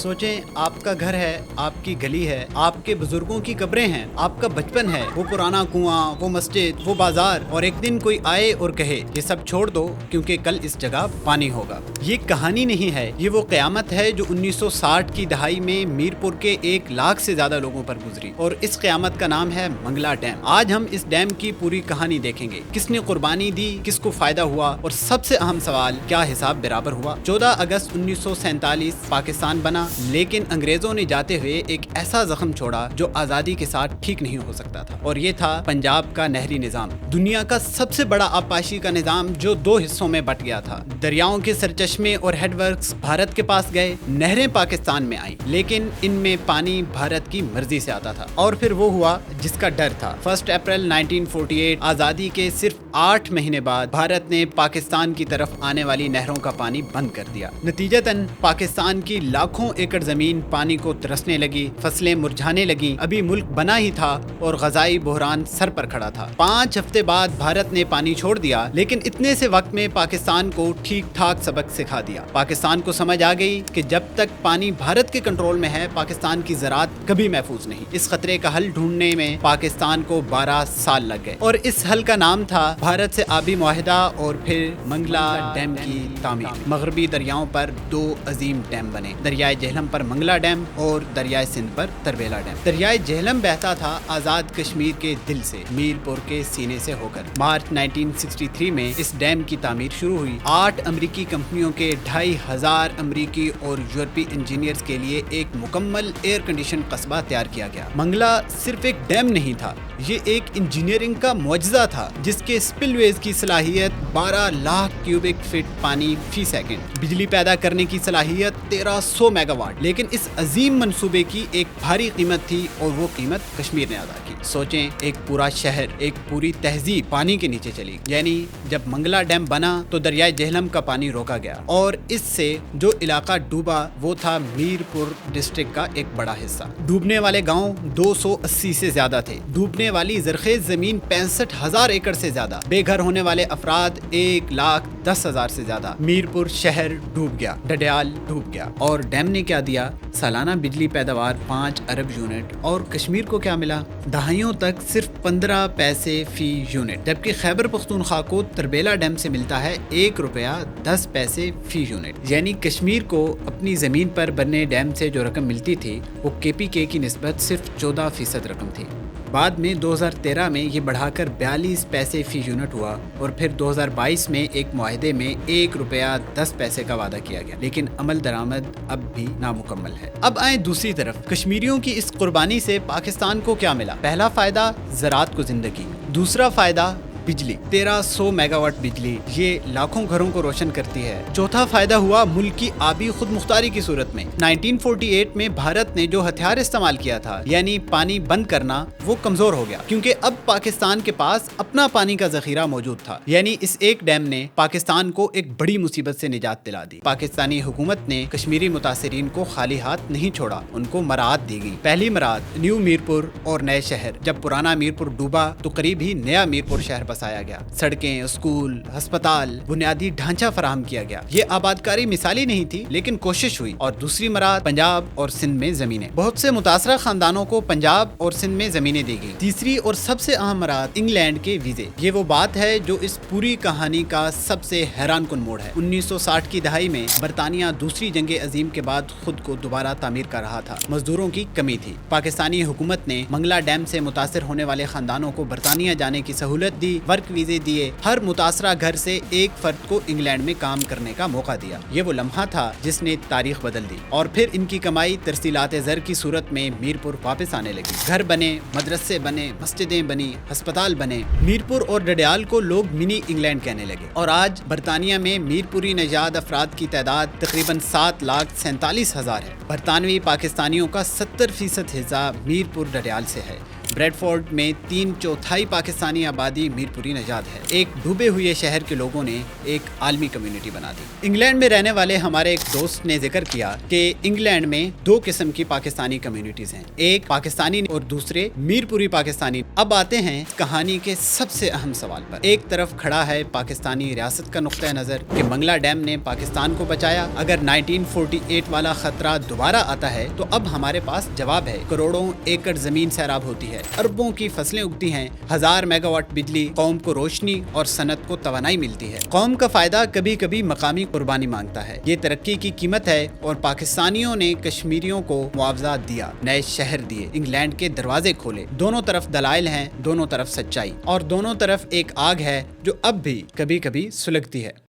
सोचें, आपका घर है, आपकी गली है, आपके बुजुर्गों की कब्रें हैं, आपका बचपन है, वो पुराना कुआं, वो मस्जिद, वो बाजार, और एक दिन कोई आए और कहे ये सब छोड़ दो क्योंकि कल इस जगह पानी होगा। ये कहानी नहीं है, ये वो क़यामत है जो 1960 की दहाई में मीरपुर के 1 लाख से ज्यादा लोगों पर गुजरी, और इस क़यामत का नाम है मंगला डैम। आज हम इस डैम की पूरी कहानी देखेंगे, किसने कुर्बानी दी, किसको फायदा हुआ, और सबसे अहम सवाल, क्या हिसाब बराबर हुआ। 14 अगस्त 1947 पाकिस्तान बना, लेकिन अंग्रेजों ने जाते हुए एक ऐसा जख्म छोड़ा जो आज़ादी के साथ ठीक नहीं हो सकता था, और ये था पंजाब का नहरी निज़ाम। दुनिया का सबसे बड़ा आबपाशी का निज़ाम जो 2 हिस्सों में बट गया था। दरियाओं के सरचश्मे और हेडवर्क्स भारत के पास गए, नहरें पाकिस्तान में आई, लेकिन इनमें पानी भारत की मर्जी से आता था। और फिर वो हुआ जिसका डर था। 1 अप्रैल 1948 आज़ादी के सिर्फ 8 महीने बाद भारत ने पाकिस्तान की तरफ आने वाली नहरों का पानी बंद कर दिया। नतीजतन पाकिस्तान की लाखों एकड़ जमीन पानी को तरसने लगी, फसलें मुरझाने लगी। अभी मुल्क बना ही था और ग़ज़ाई बहरान सर पर खड़ा था। 5 हफ्ते बाद भारत ने पानी छोड़ दिया, लेकिन इतने से वक्त में पाकिस्तान को ठीक ठाक सबक सिखा दिया। पाकिस्तान को समझ आ गई कि जब तक पानी भारत के कंट्रोल में है, पाकिस्तान की ज़राअत कभी महफूज नहीं। इस खतरे का हल ढूंढने में पाकिस्तान को 12 साल लग गए, और इस हल का नाम था भारत से आबी मुआहिदा और फिर मंगला डैम की तामीर। मगरबी दरियाओं पर 2 अजीम डैम बने, दरियाए जेहलम पर मंगला डैम और दरियाए सिंध पर तरबेला डैम। दरियाए जेहलम बहता था आज़ाद कश्मीर के दिल से, मीरपुर के सीने से होकर। मार्च 1963 में इस डैम की तामीर शुरू हुई। 8 अमरीकी कंपनियों के 2500 अमरीकी और यूरोपीय इंजीनियर्स के लिए एक मुकम्मल एयर कंडीशन कस्बा तैयार किया गया। मंगला सिर्फ एक डैम नहीं था, ये एक इंजीनियरिंग का मुआजिज़ा था, जिसके स्पिलवेज की सलाहियत 12 लाख क्यूबिक फीट पानी फी सेकंड, बिजली पैदा करने की सलाहियत 1300 मेगावाट। लेकिन इस अजीम मंसूबे की एक भारी कीमत थी, और वो कीमत कश्मीर ने अदा की। सोचें, एक पूरा शहर, एक पूरी तहजीब पानी के नीचे चली। यानी जब मंगला डैम बना तो दरियाए जेहलम का पानी रोका गया, और इससे जो इलाका डूबा वो था मीरपुर डिस्ट्रिक्ट का एक बड़ा हिस्सा। डूबने वाले गाँव 280 से ज्यादा थे, डूबने वाली जरखेज जमीन 65,000 एकड़ से ज्यादा, बेघर होने वाले अफराद 1,10,000 से ज्यादा। मीरपुर शहर डूब गया, डडियाल डूब गया। और डैम ने क्या दिया? सालाना बिजली पैदावार 5 अरब यूनिट, और कश्मीर को क्या मिला? दहाइयों तक सिर्फ 15 पैसे फी यूनिट, जबकि खैबर पख्तूनख्वा को तरबेला डैम से मिलता है 1 रुपया 10 पैसे फी यूनिट। यानी कश्मीर को अपनी जमीन पर बनने डैम से जो रकम मिलती थी वो KPK की निस्बत सिर्फ 14% रकम थी। बाद में 2013 में ये बढ़ाकर 42 पैसे फी यूनिट हुआ, और फिर 2022 में एक मुआहदे में 1 रुपया 10 पैसे का वादा किया गया, लेकिन अमल दरामद अब भी नामुकम्मल है। अब आए दूसरी तरफ, कश्मीरियों की इस कुर्बानी से पाकिस्तान को क्या मिला? पहला फायदा, ज़राअत को जिंदगी। दूसरा फायदा, बिजली, 1300 मेगावाट बिजली, ये लाखों घरों को रोशन करती है। चौथा फायदा हुआ मुल्क की आबी खुद मुख्तारी की सूरत में। 1948 में भारत ने जो हथियार इस्तेमाल किया था, यानी पानी बंद करना, वो कमजोर हो गया, क्योंकि अब पाकिस्तान के पास अपना पानी का जखीरा मौजूद था। यानी इस एक डैम ने पाकिस्तान को एक बड़ी मुसीबत से निजात दिला दी। पाकिस्तानी हुकूमत ने कश्मीरी मुतासिरीन को खाली हाथ नहीं छोड़ा, उनको मराहत दी गई। पहली मराहत न्यू मीरपुर और नए शहर। जब पुराना मीरपुर डूबा तो करीब ही नया मीरपुर शहर बसाया गया। सड़कें, स्कूल, अस्पताल, बुनियादी ढांचा फराहम किया गया। ये आबादकारी मिसाली नहीं थी, लेकिन कोशिश हुई। और दूसरी मराहत, पंजाब और सिंध में जमीनें। बहुत से मुतासरा खानदानों को पंजाब और सिंध में जमीनें दी गई। तीसरी और सबसे अहम मराहत, इंग्लैंड के वीजे। ये वो बात है जो इस पूरी कहानी का सबसे हैरान कुन मोड़ है। 1960 की दहाई में बरतानिया दूसरी जंग अजीम के बाद खुद को दोबारा तामीर कर रहा था। मजदूरों की कमी थी। पाकिस्तानी हुकूमत ने मंगला डैम से मुतासर होने वाले खानदानों को बरतानिया जाने की सहूलत दी, वर्क वीजे दिए, हर मुतासरा घर से एक फर्द को इंग्लैंड में काम करने का मौका दिया। ये वो लम्हा था जिसने तारीख बदल दी, और फिर इनकी कमाई तरसीलात ज़र की सूरत में मीरपुर वापस आने लगी। घर बने, मदरसे बने, मस्जिदें बनी, अस्पताल बने। मीरपुर और डडियाल को लोग मिनी इंग्लैंड कहने लगे, और आज बरतानिया में मीरपुरी नजाद अफराद की तादाद तकरीबन 7,47,000 है। बरतानवी पाकिस्तानियों का 70% हिस्सा मीरपुर डडियाल से है। ब्रेडफोर्ड में 3/4 पाकिस्तानी आबादी मीरपुरी नजाद है। एक डूबे हुए शहर के लोगों ने एक आलमी कम्युनिटी बना दी। इंग्लैंड में रहने वाले हमारे एक दोस्त ने जिक्र किया कि इंग्लैंड में 2 किस्म की पाकिस्तानी कम्युनिटीज हैं, एक पाकिस्तानी और दूसरे मीरपुरी पाकिस्तानी। अब आते हैं कहानी के सबसे अहम सवाल पर। एक तरफ खड़ा है पाकिस्तानी रियासत का नुक्ता नजर कि मंगला डैम ने पाकिस्तान को बचाया। अगर 1948 वाला खतरा दोबारा आता है तो अब हमारे पास जवाब है। करोड़ों एकड़ जमीन सैराब होती है, अरबों की फसलें उगती हैं, 1000 मेगावाट बिजली, कौम को रोशनी और सनत को तवानाई मिलती है। कौम का फायदा कभी कभी मकामी कुर्बानी मांगता है। ये तरक्की की कीमत है और पाकिस्तानियों ने कश्मीरियों को मुआवजा दिया, नए शहर दिए, इंग्लैंड के दरवाजे खोले। दोनों तरफ दलाइल हैं, दोनों तरफ सच्चाई और दोनों तरफ एक आग है जो अब भी कभी कभी सुलगती है।